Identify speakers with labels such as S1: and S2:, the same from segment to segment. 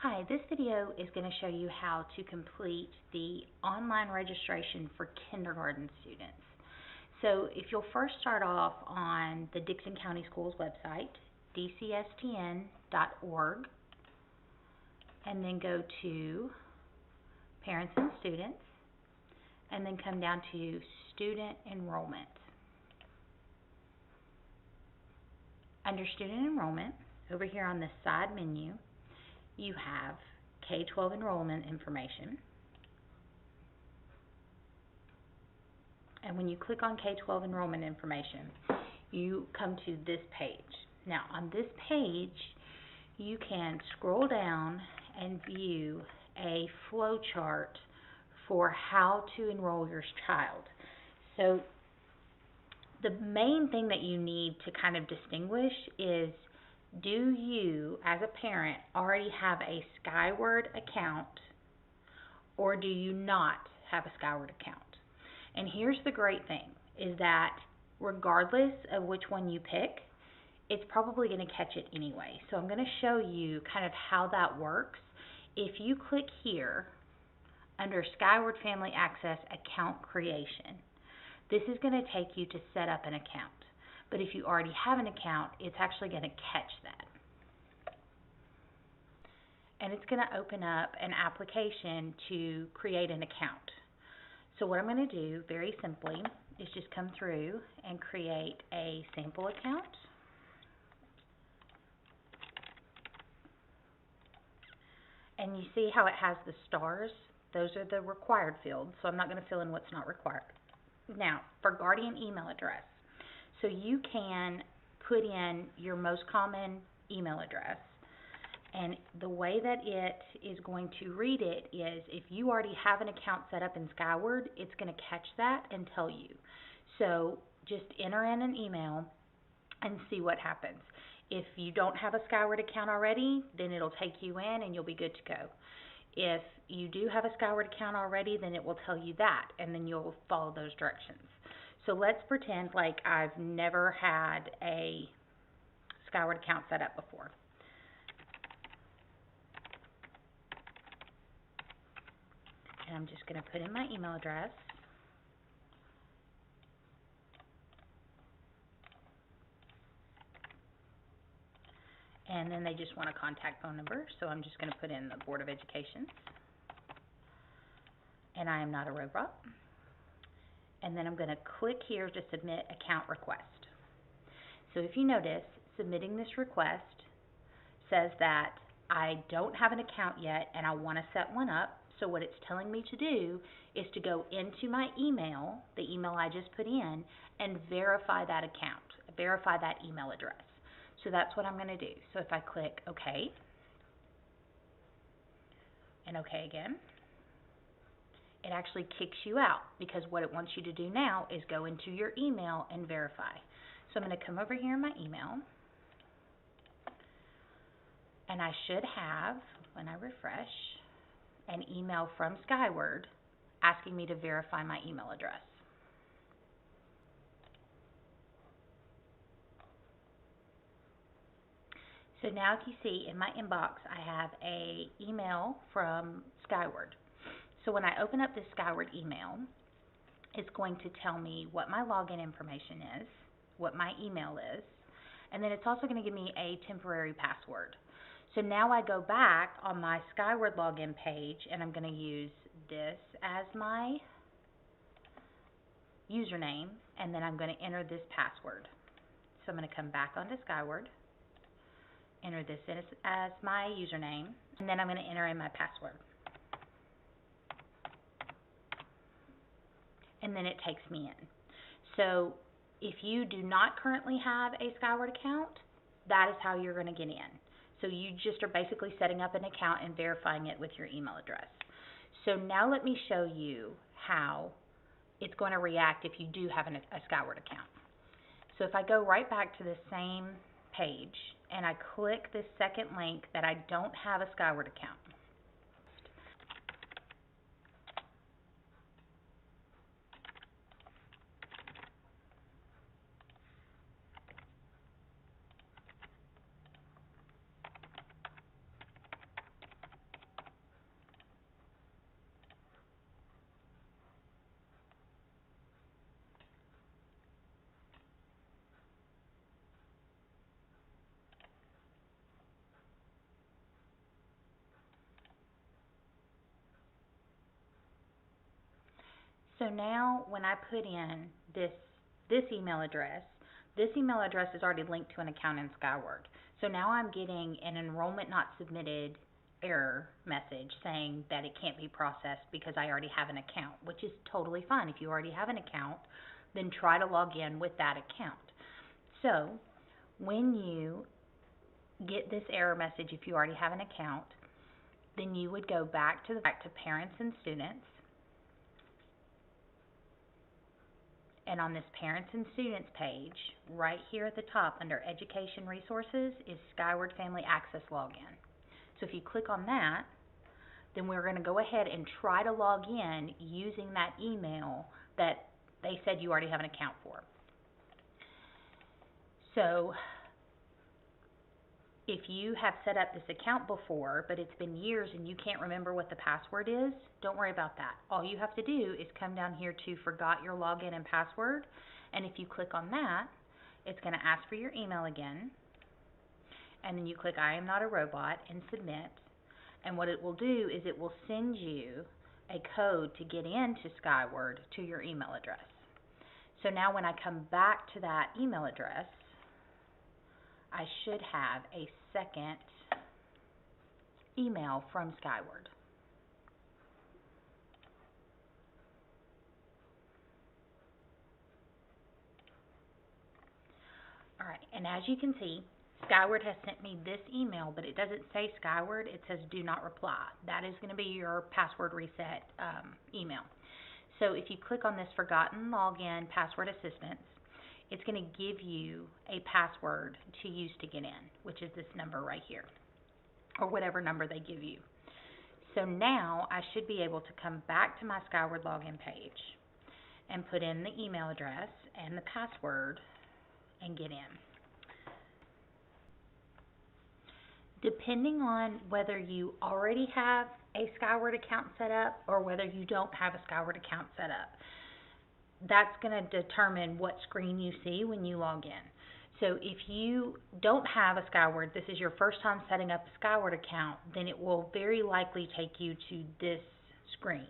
S1: Hi, this video is going to show you how to complete the online registration for kindergarten students. So if you'll first start off on the Dickson County Schools website, dcstn.org, and then go to Parents and Students, and then come down to Student Enrollment. Under Student Enrollment, over here on the side menu, you have K-12 enrollment information. And when you click on K-12 enrollment information, you come to this page. Now, on this page, you can scroll down and view a flow chart for how to enroll your child. So, the main thing that you need to kind of distinguish is, do you, as a parent, already have a Skyward account, or do you not have a Skyward account? And here's the great thing, is that regardless of which one you pick, it's probably going to catch it anyway. So I'm going to show you kind of how that works. If you click here, under Skyward Family Access Account Creation, this is going to take you to set up an account. But if you already have an account, it's actually going to catch that. And it's going to open up an application to create an account. So what I'm going to do, very simply, is just come through and create a sample account. And you see how it has the stars? Those are the required fields, so I'm not going to fill in what's not required. Now, for guardian email address. So you can put in your most common email address, and the way that it is going to read it is, if you already have an account set up in Skyward, it's going to catch that and tell you. So just enter in an email and see what happens. If you don't have a Skyward account already, then it'll take you in and you'll be good to go. If you do have a Skyward account already, then it will tell you that, and then you'll follow those directions. So let's pretend like I've never had a Skyward account set up before. And I'm just going to put in my email address. And then they just want a contact phone number, so I'm just going to put in the Board of Education. And I am not a robot. And then I'm going to click here to submit account request. So if you notice, submitting this request says that I don't have an account yet and I want to set one up. So what it's telling me to do is to go into my email, the email I just put in, and verify that account, verify that email address. So that's what I'm going to do. So if I click OK, and OK again, it actually kicks you out, because what it wants you to do now is go into your email and verify. So I'm going to come over here in my email, and I should have, when I refresh, an email from Skyward asking me to verify my email address. So now if you see in my inbox, I have an email from Skyward. So when I open up this Skyward email, it's going to tell me what my login information is, what my email is, and then it's also going to give me a temporary password. So now I go back on my Skyward login page, and I'm going to use this as my username, and then I'm going to enter this password. So I'm going to come back onto Skyward, enter this in as my username, and then I'm going to enter in my password. And then it takes me in. So if you do not currently have a Skyward account, that is how you're going to get in. So you just are basically setting up an account and verifying it with your email address. So now let me show you how it's going to react if you do have a Skyward account. So if I go right back to the same page and I click this second link that I don't have a Skyward account, So now when I put in this email address is already linked to an account in Skyward. So now I'm getting an enrollment not submitted error message saying that it can't be processed because I already have an account, which is totally fine. If you already have an account, then try to log in with that account. So when you get this error message, if you already have an account, then you would go back to parents and students. And on this parents and students page, right here at the top under education resources is Skyward Family Access Login. So if you click on that, then we're going to go ahead and try to log in using that email that they said you already have an account for. So if you have set up this account before, but it's been years and you can't remember what the password is, don't worry about that. All you have to do is come down here to Forgot Your Login and Password, and if you click on that, it's going to ask for your email again, and then you click I am not a robot and submit, and what it will do is it will send you a code to get into Skyward to your email address. So now when I come back to that email address, I should have a second email from Skyward. Alright, and as you can see, Skyward has sent me this email, but it doesn't say Skyward, it says do not reply. That is going to be your password reset email. So if you click on this Forgotten Login Password Assistance, it's going to give you a password to use to get in, which is this number right here, or whatever number they give you. So now I should be able to come back to my Skyward login page and put in the email address and the password and get in. Depending on whether you already have a Skyward account set up or whether you don't have a Skyward account set up, that's going to determine what screen you see when you log in. So if you don't have a Skyward, this is your first time setting up a Skyward account, then it will very likely take you to this screen.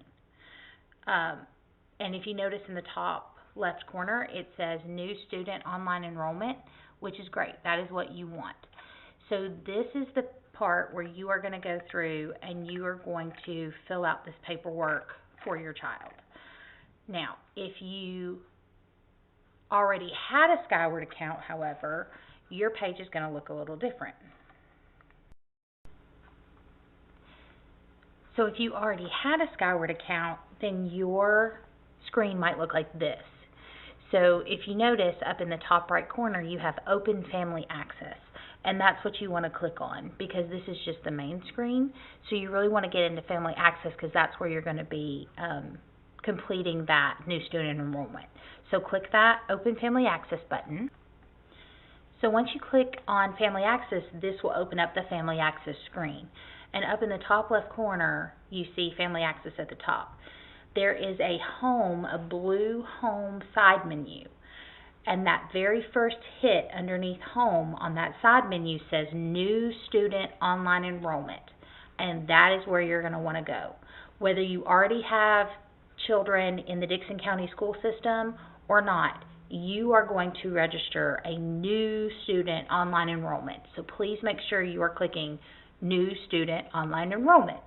S1: And if you notice in the top left corner, it says New Student Online Enrollment, which is great. That is what you want. So this is the part where you are going to go through and you are going to fill out this paperwork for your child. Now, if you already had a Skyward account, however, your page is going to look a little different. So if you already had a Skyward account, then your screen might look like this. So if you notice up in the top right corner, you have Open Family Access. And that's what you want to click on because this is just the main screen. So you really want to get into Family Access because that's where you're going to be completing that new student enrollment. So click that Open Family Access button. So once you click on Family Access, this will open up the Family Access screen. And up in the top left corner, you see Family Access at the top. There is a blue home side menu. And that very first hit underneath Home on that side menu says New Student Online Enrollment. And that is where you're going to want to go. Whether you already have children in the Dickson County school system or not, you are going to register a new student online enrollment. So please make sure you are clicking New Student Online Enrollment.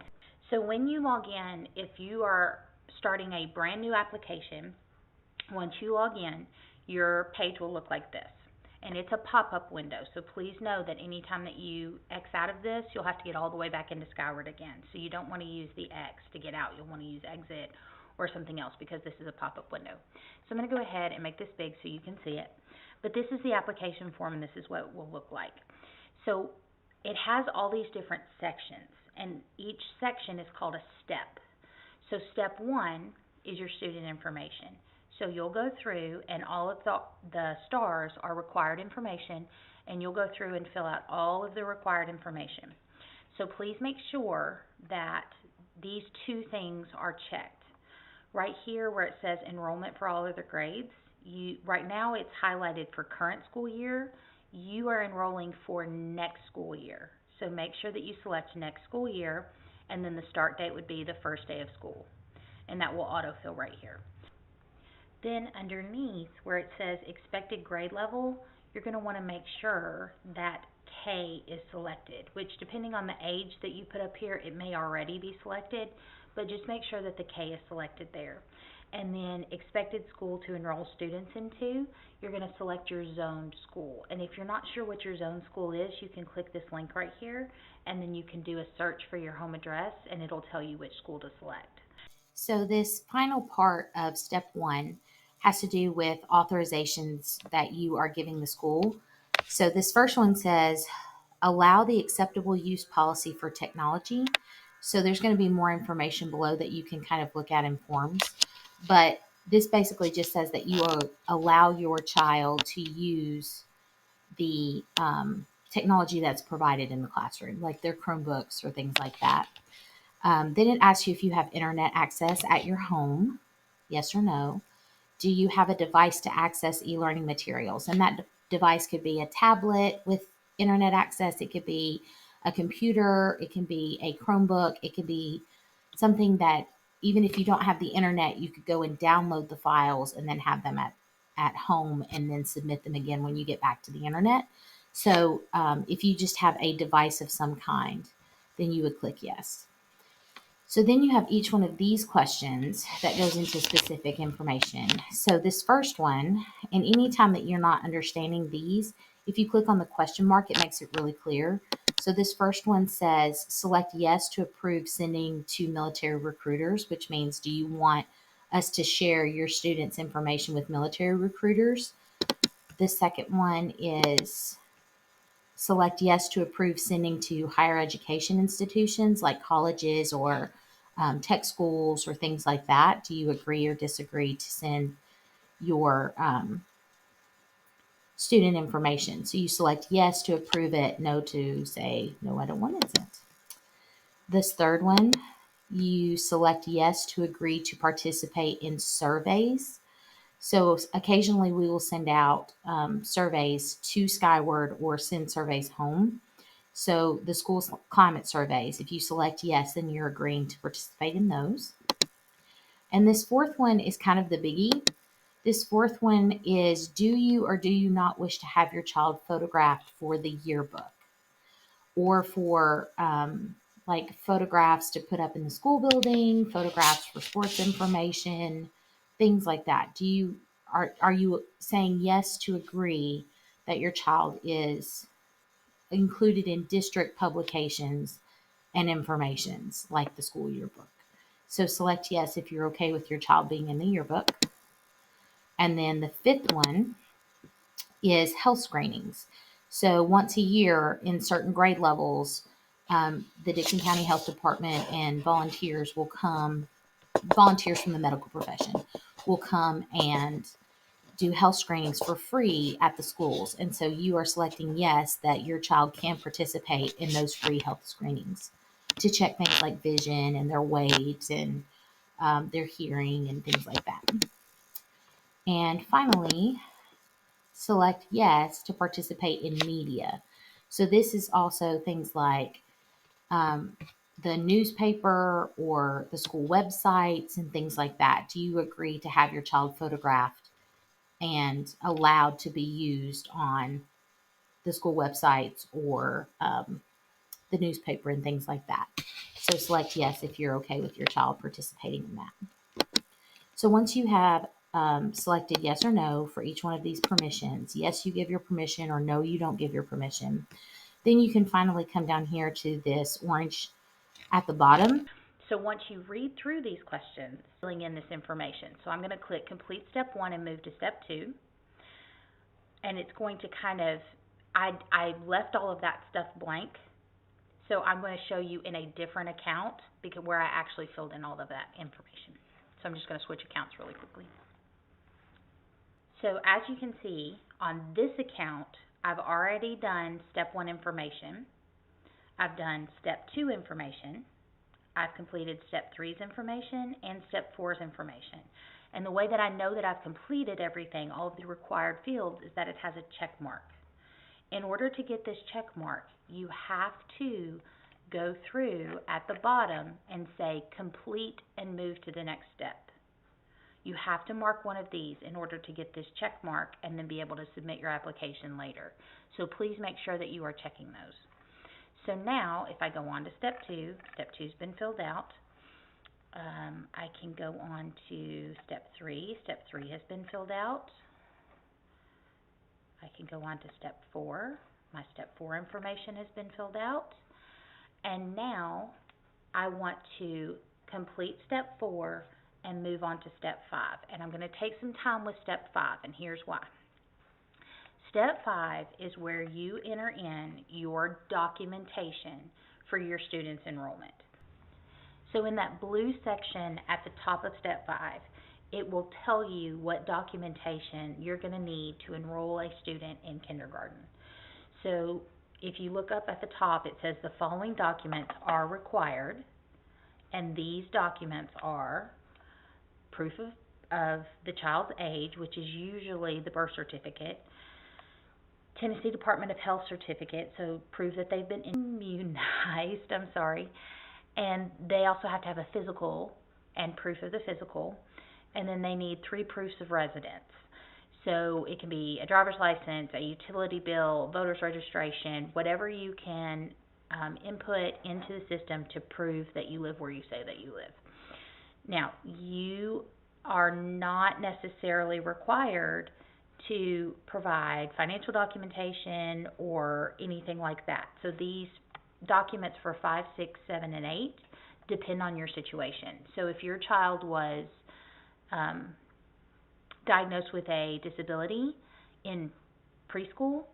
S1: So when you log in, if you are starting a brand new application, once you log in, your page will look like this. And it's a pop-up window, so please know that anytime that you X out of this, you'll have to get all the way back into Skyward again. So you don't want to use the X to get out. You'll want to use exit or something else because this is a pop-up window. So I'm going to go ahead and make this big so you can see it. But this is the application form, and this is what it will look like. So it has all these different sections, and each section is called a step. So step 1 is your student information. So you'll go through, and all of the stars are required information, and you'll go through and fill out all of the required information. So please make sure that these two things are checked. Right here where it says enrollment for all other grades, right now it's highlighted for current school year. You are enrolling for next school year. So make sure that you select next school year, and then the start date would be the first day of school. And that will autofill right here. Then underneath where it says expected grade level, you're going to want to make sure that K is selected, which depending on the age that you put up here, it may already be selected, but just make sure that the K is selected there. And then expected school to enroll students into, you're going to select your zoned school. And if you're not sure what your zoned school is, you can click this link right here, and then you can do a search for your home address, and it'll tell you which school to select.
S2: So this final part of step 1 has to do with authorizations that you are giving the school. So this first one says, allow the acceptable use policy for technology. So there's going to be more information below that you can kind of look at in forms. But this basically just says that you allow your child to use the technology that's provided in the classroom, like their Chromebooks or things like that. Then it asks you if you have internet access at your home, yes or no. Do you have a device to access e-learning materials? And that device could be a tablet with internet access. It could be a computer. It can be a Chromebook. It could be something that even if you don't have the internet, you could go and download the files and then have them at home and then submit them again when you get back to the internet. So if you just have a device of some kind, then you would click yes. So then you have each one of these questions that goes into specific information. So this first one, and anytime that you're not understanding these, if you click on the question mark, it makes it really clear. So this first one says, select yes to approve sending to military recruiters, which means do you want us to share your students' information with military recruiters? The second one is select yes to approve sending to higher education institutions like colleges or tech schools or things like that. Do you agree or disagree to send your student information? So you select yes to approve it, no to say, no, I don't want it. This third one, you select yes to agree to participate in surveys. So occasionally we will send out surveys to Skyward or send surveys home. So the school's climate surveys, if you select yes, then you're agreeing to participate in those. And this fourth one is kind of the biggie. This fourth one is, do you or do you not wish to have your child photographed for the yearbook or for like photographs to put up in the school building, photographs for sports information, things like that? Are you saying yes to agree that your child is included in district publications and informations like the school yearbook? So select yes if you're okay with your child being in the yearbook. And then the fifth one is health screenings. So once a year in certain grade levels, the Dixon County Health Department and volunteers from the medical profession will come and do health screenings for free at the schools. And so you are selecting yes that your child can participate in those free health screenings to check things like vision and their weight and their hearing and things like that. And finally, select yes to participate in media. So this is also things like the newspaper or the school websites and things like that. Do you agree to have your child photographed and allowed to be used on the school websites or the newspaper and things like that? So select yes if you're okay with your child participating in that. So once you have selected yes or no for each one of these permissions, yes, you give your permission, or no, you don't give your permission, then you can finally come down here to this orange at the bottom.
S1: So once you read through these questions, filling in this information. So I'm going to click complete step 1 and move to step 2. And it's going to kind of, I left all of that stuff blank. So I'm going to show you in a different account because where I actually filled in all of that information. So I'm just going to switch accounts really quickly. So as you can see, on this account, I've already done step 1 information. I've done step 2 information. I've completed step 3's information and step 4's information. And the way that I know that I've completed everything, all of the required fields, is that it has a check mark. In order to get this check mark, you have to go through at the bottom and say complete and move to the next step. You have to mark one of these in order to get this check mark and then be able to submit your application later. So please make sure that you are checking those. So now, if I go on to step 2, step 2's been filled out. I can go on to step 3. Step 3 has been filled out. I can go on to step 4. My step 4 information has been filled out. And now I want to complete step 4 and move on to step 5. And I'm going to take some time with step 5, and here's why. Step 5 is where you enter in your documentation for your student's enrollment. So in that blue section at the top of step 5, it will tell you what documentation you're going to need to enroll a student in kindergarten. So if you look up at the top, it says the following documents are required, and these documents are proof of the child's age, which is usually the birth certificate, Tennessee Department of Health certificate, so prove that they've been immunized, and they also have to have a physical and proof of the physical, and then they need 3 proofs of residence. So it can be a driver's license, a utility bill, voter's registration, whatever you can input into the system to prove that you live where you say that you live. Now, you are not necessarily required to provide financial documentation or anything like that. So these documents for 5, 6, 7, and 8 depend on your situation. So if your child was diagnosed with a disability in preschool,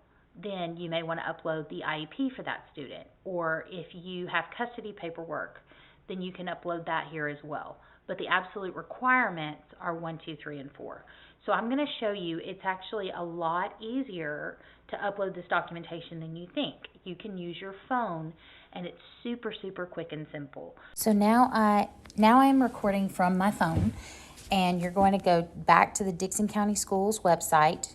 S1: then you may want to upload the IEP for that student. Or if you have custody paperwork, then you can upload that here as well. But the absolute requirements are 1, 2, 3, and 4. So I'm going to show you it's actually a lot easier to upload this documentation than you think. You can use your phone, and it's super, super quick and simple.
S2: So now I am recording from my phone, and you're going to go back to the Dickson County Schools website.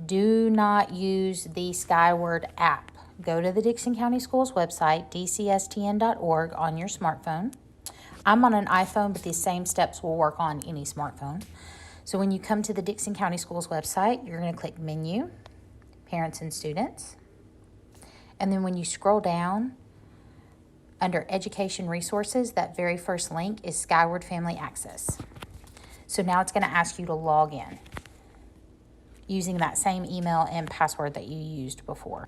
S2: Do not use the Skyward app. Go to the Dickson County Schools website, dcstn.org, on your smartphone. I'm on an iPhone, but these same steps will work on any smartphone. So when you come to the Dickson County Schools website, you're going to click Menu, Parents and Students. And then when you scroll down, under Education Resources, that very first link is Skyward Family Access. So now it's going to ask you to log in using that same email and password that you used before.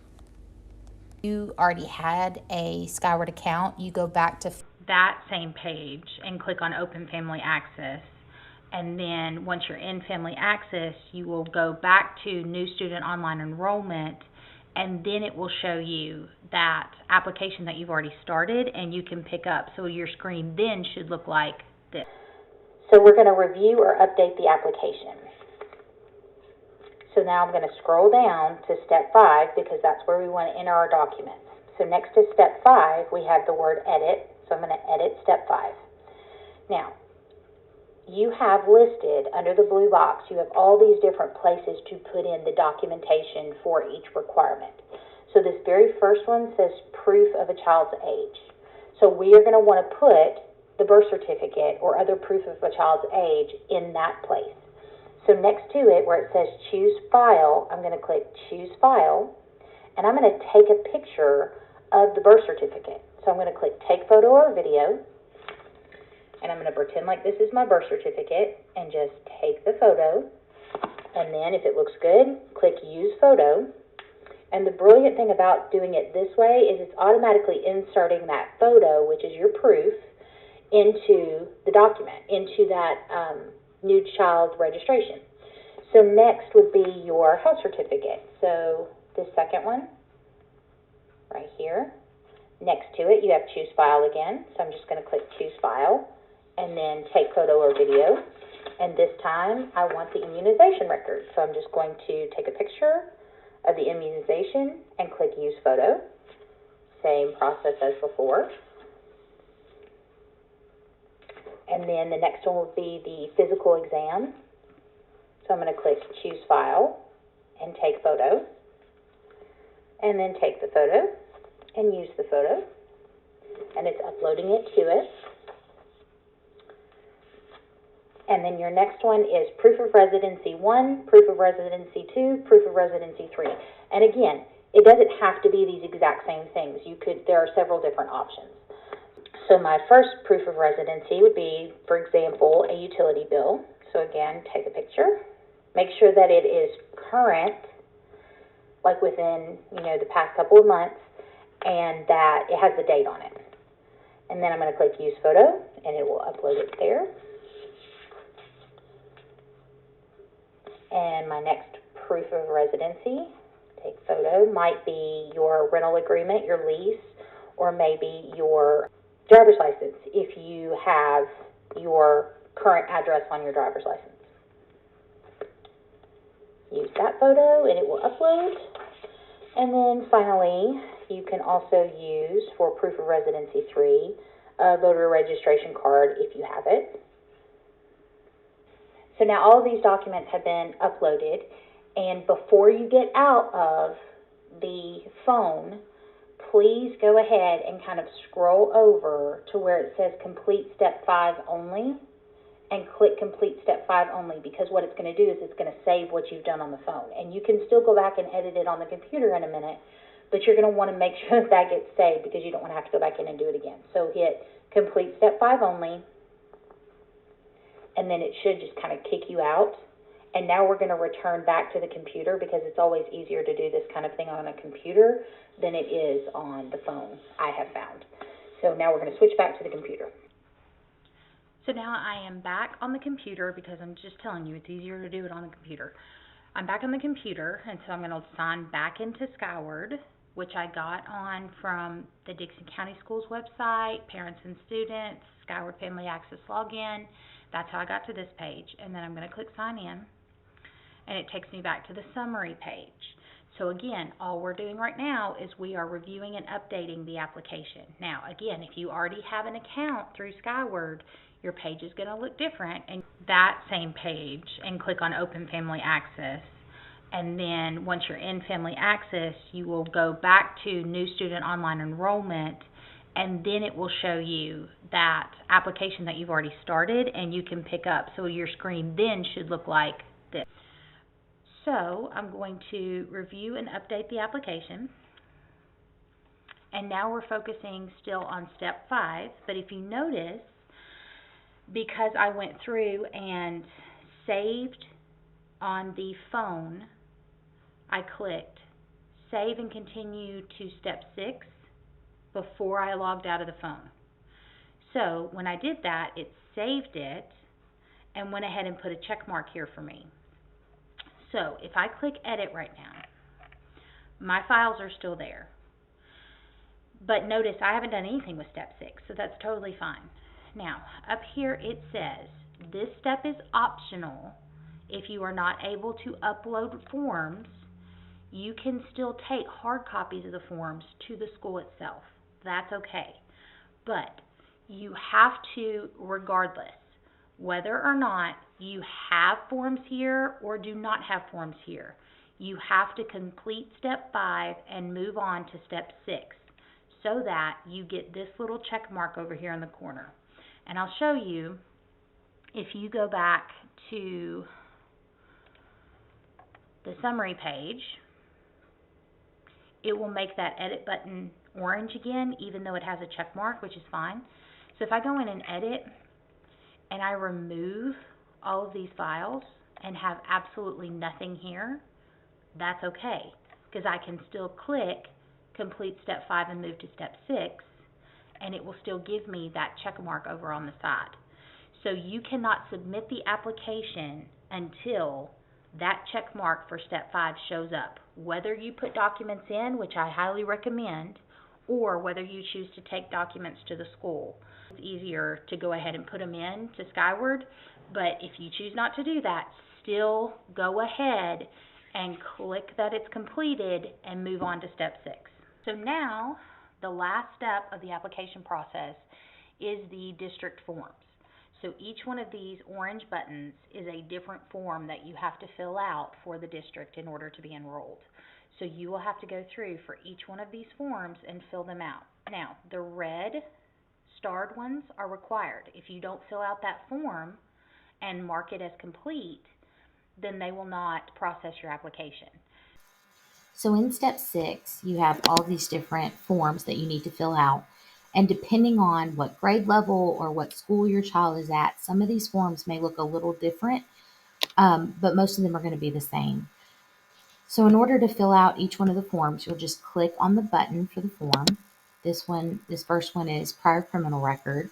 S2: You already had a Skyward account, you go back to
S1: that same page and click on Open Family Access. And then once you're in Family Access, you will go back to New Student Online Enrollment, and then it will show you that application that you've already started and you can pick up. So your screen then should look like this. So we're going to review or update the application. So now I'm going to scroll down to step 5 because that's where we want to enter our documents. So next to step 5, we have the word edit. So I'm going to edit step 5. Now, you have listed under the blue box, you have all these different places to put in the documentation for each requirement. So this very first one says proof of a child's age. So we are going to want to put the birth certificate or other proof of a child's age in that place. So next to it where it says choose file, I'm going to click choose file, and I'm going to take a picture of the birth certificate. So I'm going to click take photo or video, and I'm going to pretend like this is my birth certificate and just take the photo. And then if it looks good, click use photo. And the brilliant thing about doing it this way is it's automatically inserting that photo, which is your proof, into the document, into that new child registration. So next would be your health certificate. So this second one, right here. Next to it, you have choose file again. So I'm just going to click choose file and then take photo or video. And this time, I want the immunization record. So I'm just going to take a picture of the immunization and click use photo. Same process as before. And then the next one will be the physical exam. So I'm going to click choose file and take photo. And then take the photo and use the photo. And it's uploading it to it. And then your next one is proof of residency 1, proof of residency 2, proof of residency 3. And again, it doesn't have to be these exact same things. There are several different options. So my first proof of residency would be, for example, a utility bill. So again, take a picture. Make sure that it is current, like within, the past couple of months, and that it has the date on it. And then I'm going to click Use Photo, and it will upload it there. And my next proof of residency, take photo, might be your rental agreement, your lease, or maybe your driver's license if you have your current address on your driver's license. Use that photo and it will upload. And then finally, you can also use, for proof of residency 3, a voter registration card if you have it. So now all of these documents have been uploaded, and before you get out of the phone, please go ahead and kind of scroll over to where it says Complete Step 5 Only, and click Complete Step 5 Only, because what it's going to do is it's going to save what you've done on the phone. And you can still go back and edit it on the computer in a minute, but you're going to want to make sure that that gets saved because you don't want to have to go back in and do it again. So hit Complete Step 5 Only, and then it should just kind of kick you out. And now we're going to return back to the computer because it's always easier to do this kind of thing on a computer than it is on the phone, I have found. So now we're going to switch back to the computer. So now I am back on the computer because I'm just telling you it's easier to do it on the computer. I'm back on the computer, and so I'm going to sign back into Skyward, which I got on from the Dixon County Schools website, Parents and Students, Skyward Family Access Login. That's how I got to this page. And then I'm going to click Sign In, and it takes me back to the summary page. So again, all we're doing right now is we are reviewing and updating the application. Now, again, if you already have an account through Skyward, your page is going to look different, and that same page, and click on Open Family Access. And then once you're in Family Access, you will go back to New Student Online Enrollment, and then it will show you that application that you've already started, and you can pick up. So your screen then should look like this. So I'm going to review and update the application. And now we're focusing still on Step 5, but if you notice, because I went through and saved on the phone, I clicked Save and Continue to Step 6 before I logged out of the phone. So when I did that, it saved it and went ahead and put a check mark here for me. So if I click Edit right now, my files are still there. But notice I haven't done anything with Step 6, so that's totally fine. Now, up here it says, this step is optional. If you are not able to upload forms, you can still take hard copies of the forms to the school itself. That's okay. But you have to, regardless, whether or not you have forms here or do not have forms here, you have to complete Step 5 and move on to Step 6 so that you get this little check mark over here in the corner. And I'll show you, if you go back to the summary page, it will make that edit button orange again, even though it has a check mark, which is fine. So if I go in and edit, and I remove all of these files and have absolutely nothing here, that's okay, because I can still click Complete Step 5 and move to Step 6, and it will still give me that check mark over on the side. So you cannot submit the application until that check mark for Step 5 shows up, whether you put documents in, which I highly recommend, or whether you choose to take documents to the school. It's easier to go ahead and put them in to Skyward, but if you choose not to do that, still go ahead and click that it's completed and move on to Step 6. So now, the last step of the application process is the district forms. So each one of these orange buttons is a different form that you have to fill out for the district in order to be enrolled. So you will have to go through for each one of these forms and fill them out. Now, the red starred ones are required. If you don't fill out that form and mark it as complete, then they will not process your application.
S2: So in step 6, you have all these different forms that you need to fill out. And depending on what grade level or what school your child is at, some of these forms may look a little different, but most of them are going to be the same. So in order to fill out each one of the forms, you'll just click on the button for the form. This first one is prior criminal record.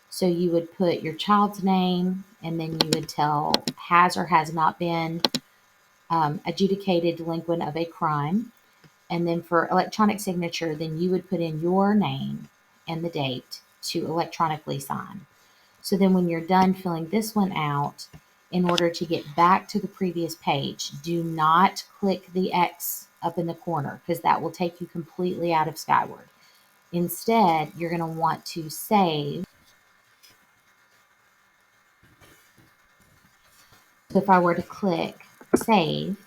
S2: So you would put your child's name, and then you would tell has or has not been adjudicated delinquent of a crime. And then for electronic signature, then you would put in your name and the date to electronically sign. So then when you're done filling this one out, in order to get back to the previous page, do not click the X up in the corner because that will take you completely out of Skyward. Instead, you're going to want to save. So if I were to click save,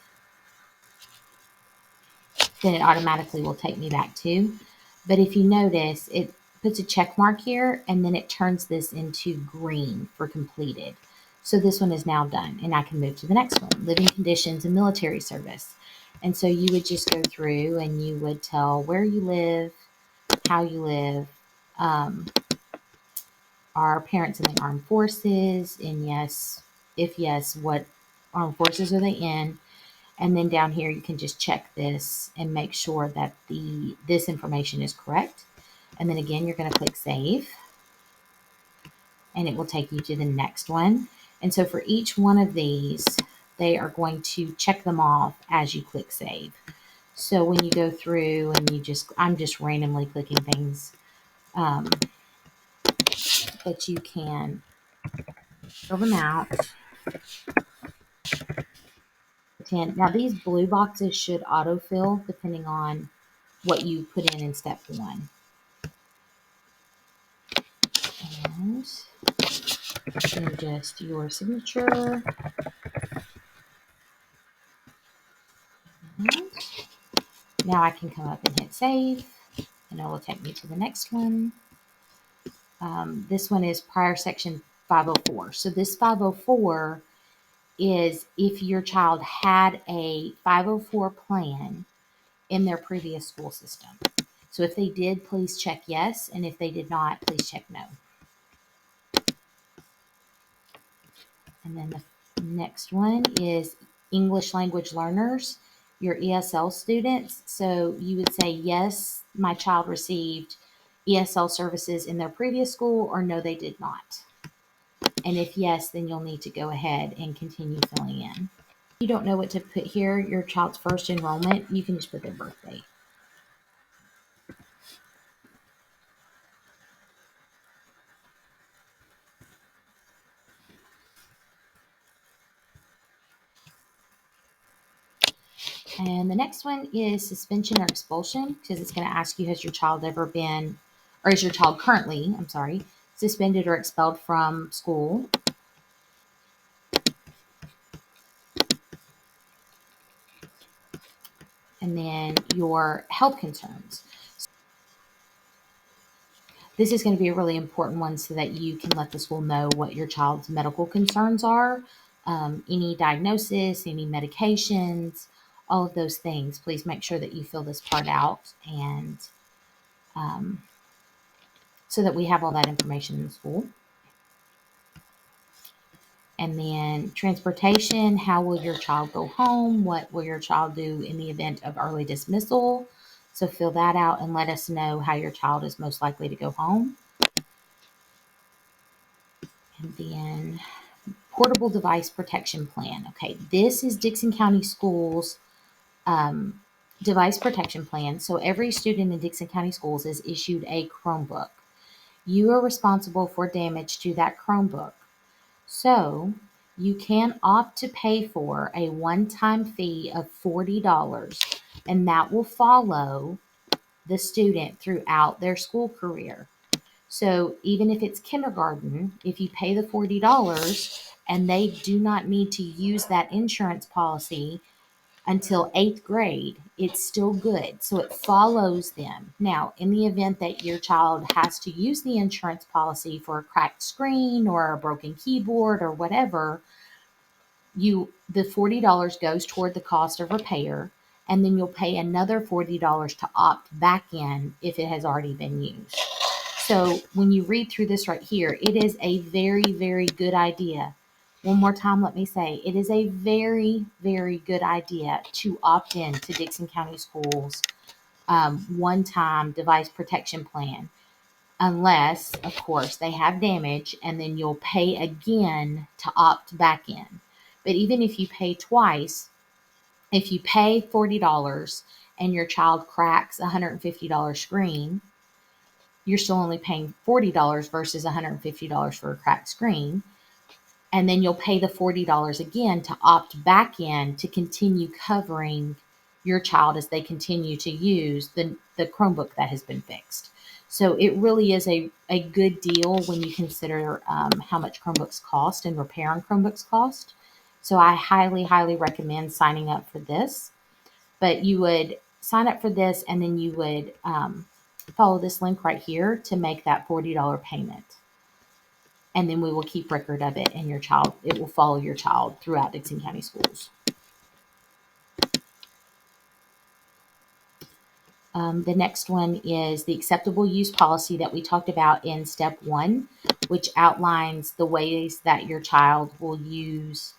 S2: then it automatically will take me back to. But if you notice, it puts a check mark here and then it turns this into green for completed. So this one is now done and I can move to the next one, living conditions and military service. And so you would just go through and you would tell where you live, how you live, are parents in the armed forces, and yes, if yes, what armed forces are they in? And then down here, you can just check this and make sure that this information is correct. And then again, you're going to click save and it will take you to the next one. And so for each one of these, they are going to check them off as you click save. So when you go through and I'm just randomly clicking things, but you can fill them out. Now these blue boxes should autofill depending on what you put in step 1. And then just your signature. And now I can come up and hit save, and it will take me to the next one. This one is prior section 504. So this 504 is if your child had a 504 plan in their previous school system. So if they did, please check yes, and if they did not, please check no. And then the next one is English language learners, your ESL students. So you would say, yes, my child received ESL services in their previous school, or no, they did not. And if yes, then you'll need to go ahead and continue filling in. If you don't know what to put here, your child's first enrollment, you can just put their birthday. And the next one is suspension or expulsion, because it's going to ask you, has your child ever been, or is your child currently, suspended or expelled from school? And then your health concerns. This is going to be a really important one so that you can let the school know what your child's medical concerns are, any diagnosis, any medications, all of those things. Please make sure that you fill this part out, and so that we have all that information in the school. And then transportation, how will your child go home? What will your child do in the event of early dismissal? So fill that out and let us know how your child is most likely to go home. And then portable device protection plan. Okay, this is Dickson County Schools device protection plan. So every student in Dickson County Schools is issued a Chromebook. You are responsible for damage to that Chromebook. So you can opt to pay for a one-time fee of $40, and that will follow the student throughout their school career. So even if it's kindergarten, if you pay the $40 and they do not need to use that insurance policy, until 8th grade, it's still good. So it follows them. Now, in the event that your child has to use the insurance policy for a cracked screen or a broken keyboard or whatever, the $40 goes toward the cost of repair, and then you'll pay another $40 to opt back in if it has already been used. So when you read through this right here, it is a very, very good idea. One more time, let me say, it is a very, very good idea to opt in to Dixon County Schools one-time device protection plan, unless, of course, they have damage, and then you'll pay again to opt back in. But even if you pay twice, if you pay $40 and your child cracks a $150 screen, you're still only paying $40 versus $150 for a cracked screen. And then you'll pay the $40 again to opt back in to continue covering your child as they continue to use the Chromebook that has been fixed. So it really is a good deal when you consider how much Chromebooks cost and repair on Chromebooks cost. So I highly, highly recommend signing up for this. But you would sign up for this, and then you would follow this link right here to make that $40 payment. And then we will keep record of it, and it will follow your child throughout Dixon County Schools. The next one is the acceptable use policy that we talked about in step 1, which outlines the ways that your child will use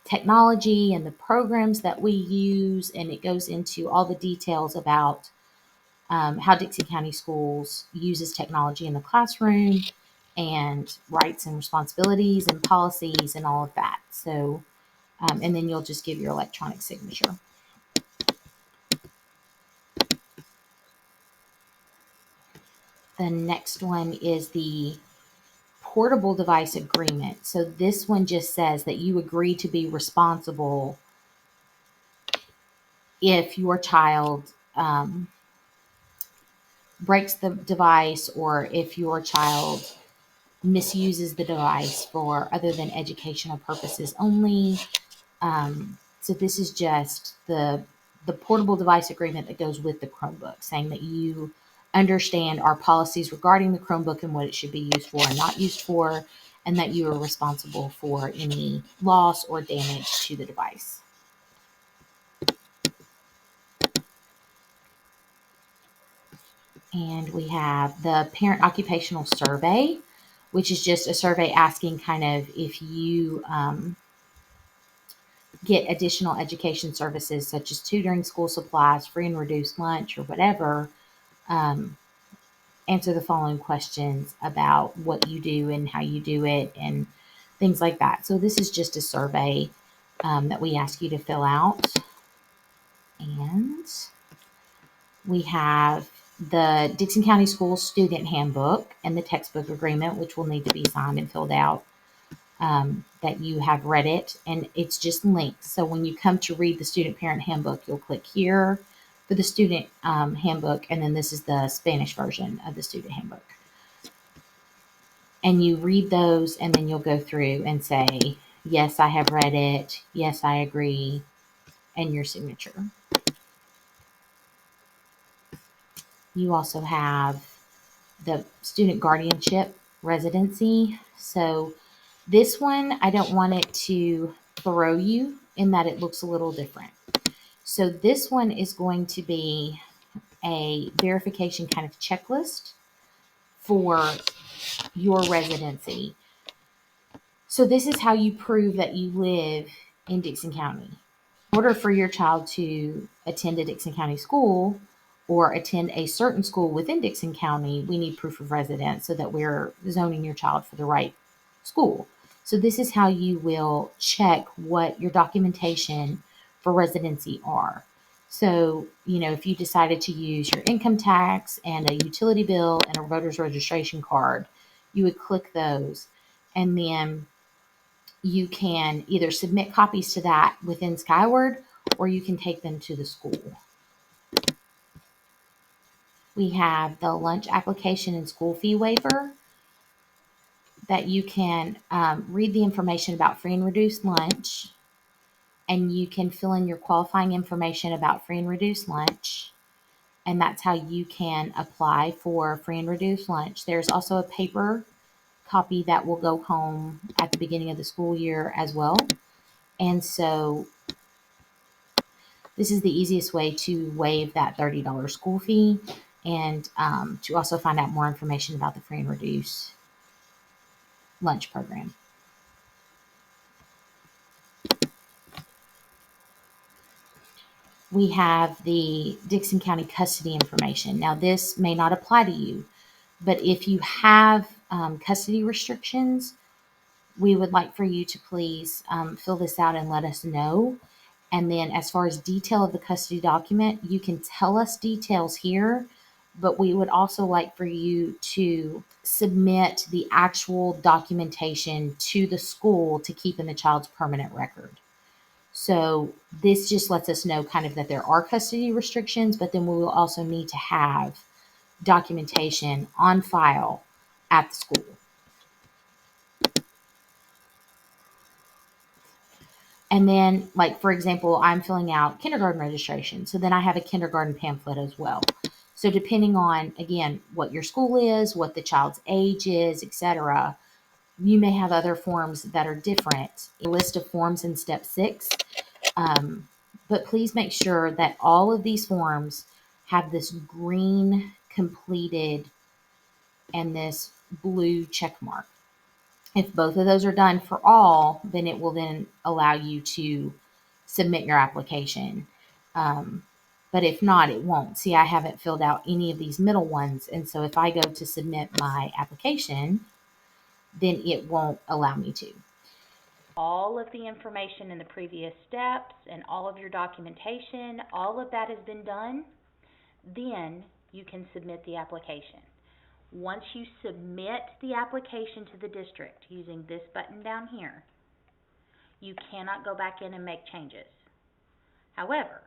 S2: technology and the programs that we use, and it goes into all the details about how Dixon County Schools uses technology in the classroom, and rights and responsibilities and policies and all of that. So, and then you'll just give your electronic signature. The next one is the portable device agreement. So this one just says that you agree to be responsible if your child breaks the device, or if your child misuses the device for other than educational purposes only. So this is just the portable device agreement that goes with the Chromebook, saying that you understand our policies regarding the Chromebook and what it should be used for and not used for, and that you are responsible for any loss or damage to the device. And we have the parent occupational survey, which is just a survey asking kind of if you get additional education services such as tutoring, school supplies, free and reduced lunch, or whatever. Answer the following questions about what you do and how you do it and things like that. So this is just a survey that we ask you to fill out. And we have the Dixon County Schools Student Handbook and the textbook agreement, which will need to be signed and filled out, that you have read it. And it's just links. So when you come to read the Student Parent Handbook, you'll click here for the student handbook, and then this is the Spanish version of the student handbook. And you read those, and then you'll go through and say, yes, I have read it, yes, I agree, and your signature. You also have the student guardianship residency. So this one, I don't want it to throw you in that it looks a little different. So this one is going to be a verification kind of checklist for your residency. So this is how you prove that you live in Dixon County. In order for your child to attend a Dixon County school or attend a certain school within Dixon County, we need proof of residence so that we're zoning your child for the right school. So this is how you will check what your documentation for residency are. So, if you decided to use your income tax and a utility bill and a voter's registration card, you would click those, and then you can either submit copies to that within Skyward, or you can take them to the school. We have the lunch application and school fee waiver that you can read the information about free and reduced lunch. and you can fill in your qualifying information about free and reduced lunch. And that's how you can apply for free and reduced lunch. There's also a paper copy that will go home at the beginning of the school year as well. And so this is the easiest way to waive that $30 school fee, and to also find out more information about the free and reduced lunch program. We have the Dickson County custody information. Now, this may not apply to you, but if you have custody restrictions, we would like for you to please fill this out and let us know. And then as far as detail of the custody document, you can tell us details here, but we would also like for you to submit the actual documentation to the school to keep in the child's permanent record. So this just lets us know kind of that there are custody restrictions, but then we will also need to have documentation on file at the school. And then, like, for example, I'm filling out kindergarten registration. So then I have a kindergarten pamphlet as well. So depending on, again, what your school is, what the child's age is, etc., you may have other forms that are different. A list of forms in step 6. But please make sure that all of these forms have this green completed and this blue check mark. If both of those are done for all, then it will then allow you to submit your application. But if not, it won't. See, I haven't filled out any of these middle ones. And so if I go to submit my application, then it won't allow me to.
S1: All of the information in the previous steps and all of your documentation, all of that has been done, then you can submit the application. Once you submit the application to the district using this button down here, you cannot go back in and make changes. However,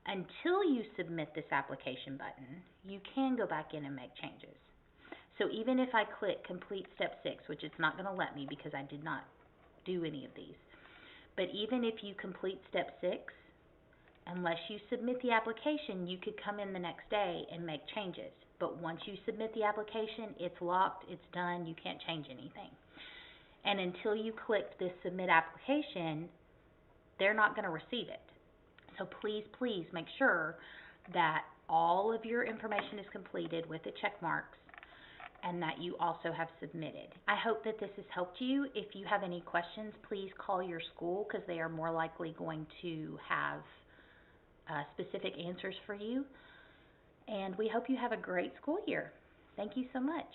S1: until you submit this application button, you can go back in and make changes. So even if I click complete step 6, which it's not going to let me because I did not do any of these, but even if you complete step 6, unless you submit the application, you could come in the next day and make changes. But once you submit the application, it's locked, it's done, you can't change anything. And until you click this submit application, they're not going to receive it. So please, please make sure that all of your information is completed with the check marks and that you also have submitted. I hope that this has helped you. If you have any questions, please call your school because they are more likely going to have specific answers for you. And we hope you have a great school year. Thank you so much.